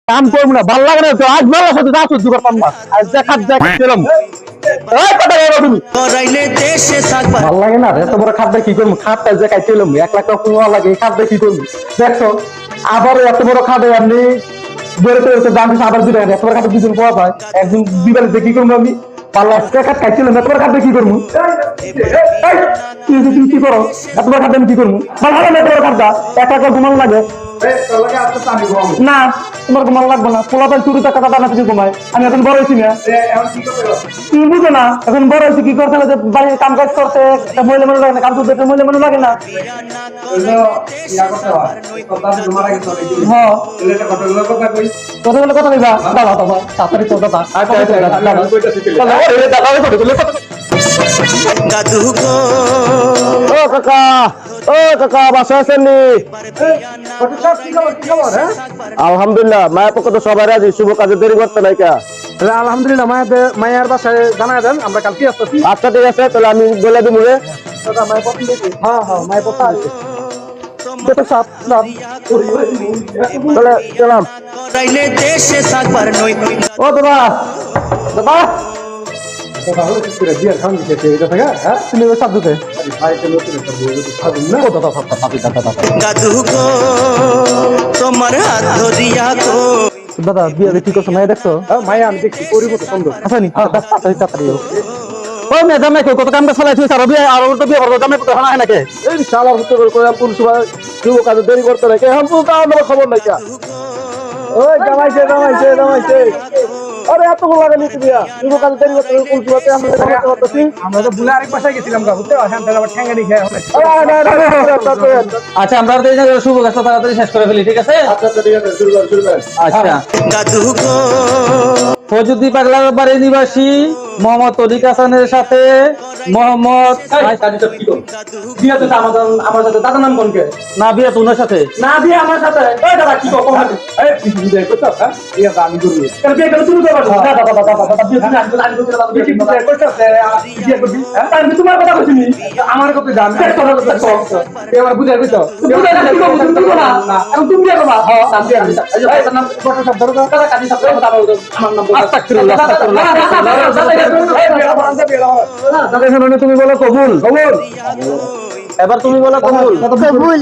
কাম করবো না, ভাল লাগে না তো। আজ ভালো সাথে যা সহ্য করতাম না, আজ দেখার দেখলাম ভাল লাগে না। এত বড় খাদ্য কি করবো, খাদ্য যে খাইছিলাম 1 লাখ টাকা লাগে, এই খাদ্য কি করবো দেখছো। আবার এত বড় খাদ্য আপনি বেরোতে বেরোতে দাম আবার দিতে এত বড় খাদ্য দুজন পাওয়া যায়, একজন দিবালিতে কি করবো আমি পাল্লা খাইছিলাম, এত বড় খাদ্য কি করবো। তুমি কি করো, এত বড় খাদ্য আমি কি করবো, ভালো লাগে না এত বড় খাদ্য। 1 লাখ ঘুমানো লাগে না, তোমার ঘুমানো লাগবে না। পোলা পান চুরি টাকা দানা থেকে ঘুমায়, আমি এখন বড় হয়েছি না, তুমি বুঝো না। এখন বড় হয়েছি কি করতে হবে, বাড়ির কাম কাজ করতে মহিলা মানুষ লাগে না, কাম করতে মহিলা মানুষ লাগে না। কতগুলো কথা কইবা, দাদা দাদা তাড়াতাড়ি তো দাদা ও কাকা, ও কাকা বাসা আছেন নি? আলহামদুলিল্লাহ, মায়ের পক্ষ তো সবাই রাজি, শুভ কাজে দেরি করতে নাই কা। আলহামদুলিল্লাহ, মায়ের বাসায় জানাই দেন, আমরা কালকে আসতেছি। আচ্ছা ঠিক আছে, তাহলে আমি বলে দিব। মায়ের পছন্দ, হ্যাঁ হ্যাঁ মায়ের পছন্দ। ও দাদা দাদা দাদা বিয়ে ঠিক করছো, মায়া দেখছো? মায়া আমি দেখছি, পরিবর্তন সুন্দর। আচ্ছা নি তাড়াতাড়ি ওই মেয়ে জামাই কত কাম কাজ ফেলাইছি, আর বিয়ে আর তো বিয়ে করবো, জামাই কত হয় নাকি? এই শালার হতে করে পুরুষ শুভ কাজে দেরি করতে নাকি, এখন তো আমার খবর নাই কা। ওই জামাইছে জামাইছে জামাইছে, আরে এত ভালো লাগে নিতে দিয়া শুভ কাজে দেরি করতে কোন সুবাতে আমরা দেখতে পাচ্ছি। আমরা তো বুলে আরেক পাশে গেছিলাম গা, বুঝতে পারছেন, তাহলে আবার ঠ্যাঙ্গা দিকে হবে। আচ্ছা আমরা শুভ কাজটা তাড়াতাড়ি শেষ করে ফেলি, ঠিক আছে? আচ্ছা ঠিক আছে, শুরু করেন। আচ্ছা, ফজুদ্দি পাগলার বাড়ির নিবাসী মোহাম্মদ তরিক হাসানের সাথে মোহাম্মদ আমার সাথে দাদার নাম কোনকে? না বিয়ে তোমার সাথে, না বিয়ে আমার সাথে। দাদা কি কখন আমি তোমার কথা বলছি, আমার কথা জান এবার বুঝে বুঝছো তুমি বিয়ে করবা। তুমি বলো কবুল, কবুল। এবার তুমি বলো কবুল, কবুল।